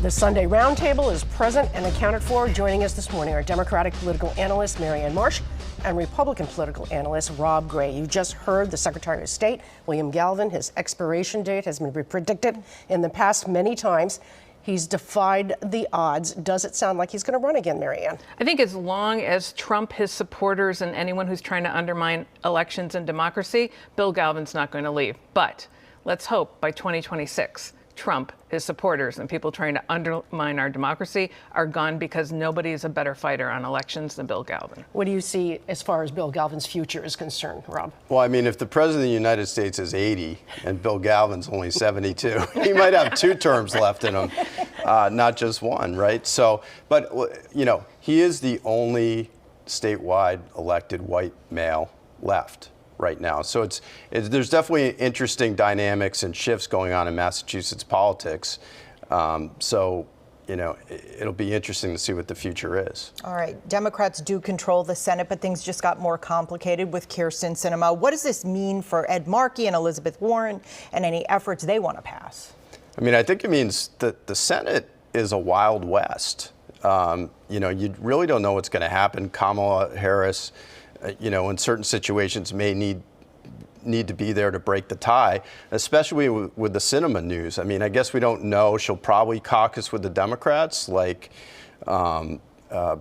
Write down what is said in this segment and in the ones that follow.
The Sunday Roundtable is present and accounted for. Joining us this morning are Democratic political analyst Marianne Marsh and Republican political analyst Rob Gray. You just heard the Secretary of State, William Galvin. His expiration date has been predicted in the past many times. He's defied the odds. Does it sound like he's going to run again, Marianne? I think as long as Trump, his supporters, and anyone who's trying to undermine elections and democracy, Bill Galvin's not going to leave. But let's hope by 2026, Trump, his supporters, and people trying to undermine our democracy are gone, because nobody is a better fighter on elections than Bill Galvin. What do you see as far as Bill Galvin's future is concerned, Rob? Well, I mean, if the President of the United States is 80 and Bill Galvin's only 72, he might have 2 terms left in him, not just one, right? So, but, you know, he is the only statewide elected white male left right now. So there's definitely interesting dynamics and shifts going on in Massachusetts politics. So, you know, it'll be interesting to see what the future is. All right. Democrats do control the Senate, but things just got more complicated with Kyrsten Sinema. What does this mean for Ed Markey and Elizabeth Warren and any efforts they want to pass? I mean, I think it means that the Senate is a wild west. You know, you really don't know what's going to happen. Kamala Harris, you know, in certain situations may need to be there to break the tie, especially with the Sinema news. I mean, I guess we don't know. She'll probably caucus with the Democrats, like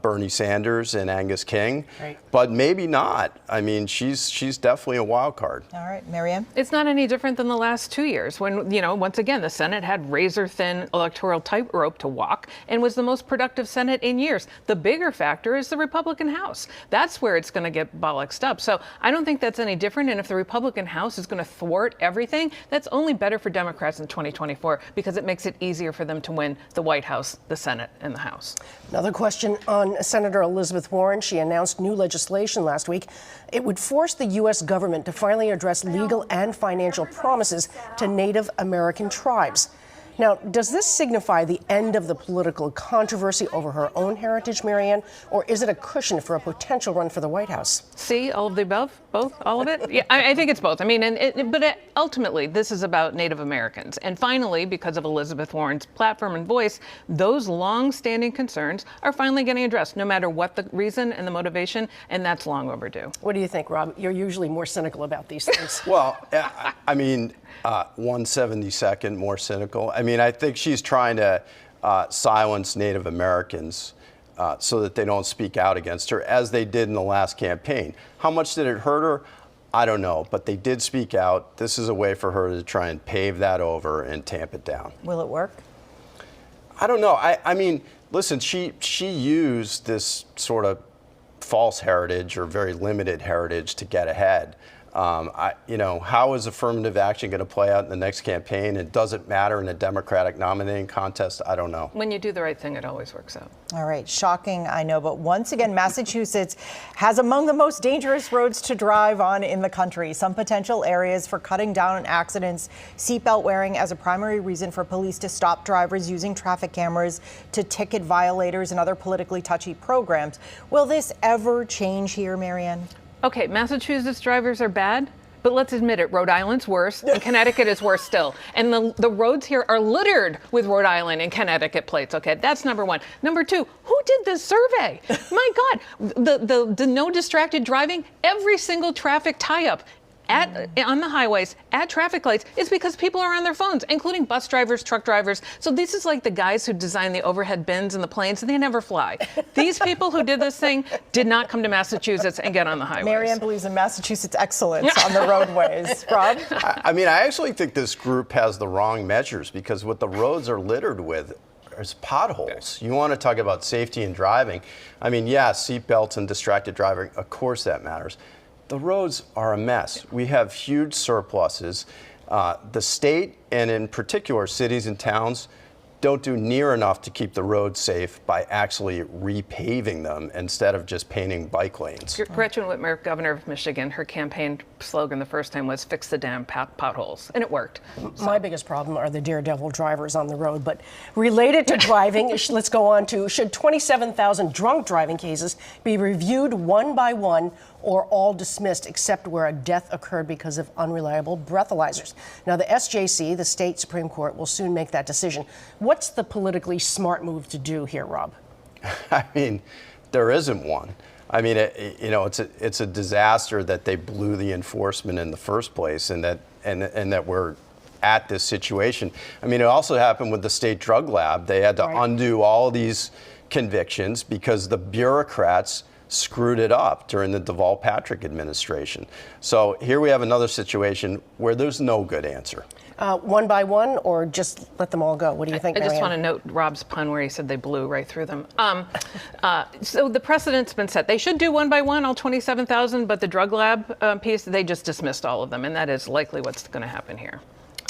Bernie Sanders and Angus King, right. But maybe not. I mean, she's definitely a wild card. All right, Marianne? It's not any different than the last 2 years when, you know, once again, the Senate had razor-thin electoral tightrope to walk and was the most productive Senate in years. The bigger factor is the Republican House. That's where it's going to get bollocksed up. So I don't think that's any different. And if the Republican House is going to thwart everything, that's only better for Democrats in 2024, because it makes it easier for them to win the White House, the Senate, and the House. Another question on Senator Elizabeth Warren. She announced new legislation last week. It would force the U.S. government to finally address legal and financial promises to Native American tribes. Now, does this signify the end of the political controversy over her own heritage, Marianne, or is it a cushion for a potential run for the White House? See, all of the above, both, all of it. Yeah, I think it's both. I mean, but ultimately, this is about Native Americans. And finally, because of Elizabeth Warren's platform and voice, those long-standing concerns are finally getting addressed, no matter what the reason and the motivation, and that's long overdue. What do you think, Rob? You're usually more cynical about these things. Well, I mean, 1/72 more cynical. I mean, I think she's trying to silence Native Americans so that they don't speak out against her, as they did in the last campaign. How much did it hurt her? I don't know, but they did speak out. This is a way for her to try and pave that over and tamp it down. Will it work? I don't know. I mean, listen, she used this sort of false heritage or very limited heritage to get ahead. You know, how is affirmative action going to play out in the next campaign? And does it matter in a Democratic nominating contest? I don't know. When you do the right thing, it always works out. All right, shocking, I know, but once again, Massachusetts has among the most dangerous roads to drive on in the country. Some potential areas for cutting down on accidents, seatbelt wearing as a primary reason for police to stop drivers using traffic cameras to ticket violators and other politically touchy programs. Will this ever change here, Marianne? Okay, Massachusetts drivers are bad, but let's admit it, Rhode Island's worse, and Connecticut is worse still. And the roads here are littered with Rhode Island and Connecticut plates, okay? That's number one. Number two, who did this survey? My God, the no distracted driving, every single traffic tie-up on the highways, at traffic lights, is because people are on their phones, including bus drivers, truck drivers. So this is like the guys who designed the overhead bins and the planes, and they never fly. These people who did this thing did not come to Massachusetts and get on the highways. Marianne believes in Massachusetts excellence on the roadways. Rob? I mean, I actually think this group has the wrong measures, because what the roads are littered with is potholes. You want to talk about safety and driving. I mean, yeah, seatbelts and distracted driving, of course that matters. The roads are a mess. We have huge surpluses. The state, and in particular cities and towns, don't do near enough to keep the roads safe by actually repaving them instead of just painting bike lanes. Gretchen Whitmer, governor of Michigan, her campaign slogan the first time was "Fix the damn potholes," and it worked. My biggest problem are the daredevil drivers on the road. But related to driving, let's go on to, should 27,000 drunk driving cases be reviewed one by one or all dismissed except where a death occurred because of unreliable breathalyzers? Now, the SJC, the state Supreme Court, will soon make that decision. What what's the politically smart move to do here, Rob? I mean, there isn't one. I mean, it's a disaster that they blew the enforcement in the first place, and that we're at this situation. I mean, it also happened with the state drug lab. They had to undo all these convictions because the bureaucrats screwed it up during the Deval Patrick administration. So here we have another situation where there's no good answer. One by one, or just let them all go? What do you think, I just Marianne? want to note Rob's pun where he said they blew right through them. So the precedent's been set. They should do one by one, all 27,000, but the drug lab piece, they just dismissed all of them, and that is likely what's going to happen here.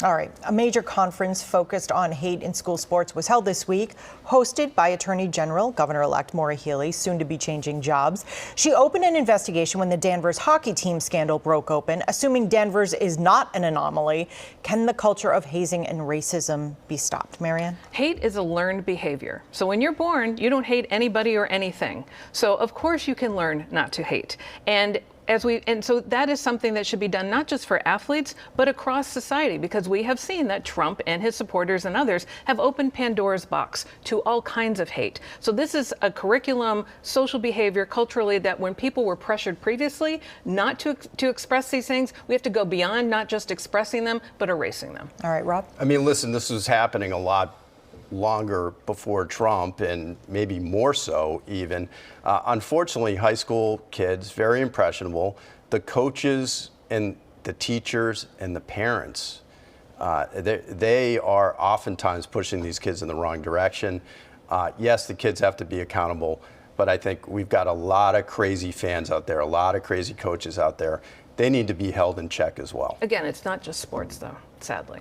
All right. A major conference focused on hate in school sports was held this week, hosted by Attorney General Governor-elect Maura Healey, soon to be changing jobs. She opened an investigation when the Danvers hockey team scandal broke open. Assuming Danvers is not an anomaly, can the culture of hazing and racism be stopped? Marianne? Hate is a learned behavior. So when you're born, you don't hate anybody or anything. So of course you can learn not to hate. And so that is something that should be done not just for athletes, but across society, because we have seen that Trump and his supporters and others have opened Pandora's box to all kinds of hate. So this is a curriculum, social behavior, culturally, that when people were pressured previously not to express these things, we have to go beyond not just expressing them, but erasing them. All right, Rob? I mean, listen, this was happening a lot longer before Trump, and maybe more so even. Unfortunately, high school kids, very impressionable. The coaches and the teachers and the parents, they are oftentimes pushing these kids in the wrong direction. Yes, the kids have to be accountable, but I think we've got a lot of crazy fans out there, a lot of crazy coaches out there. They need to be held in check as well. Again, it's not just sports, though, sadly.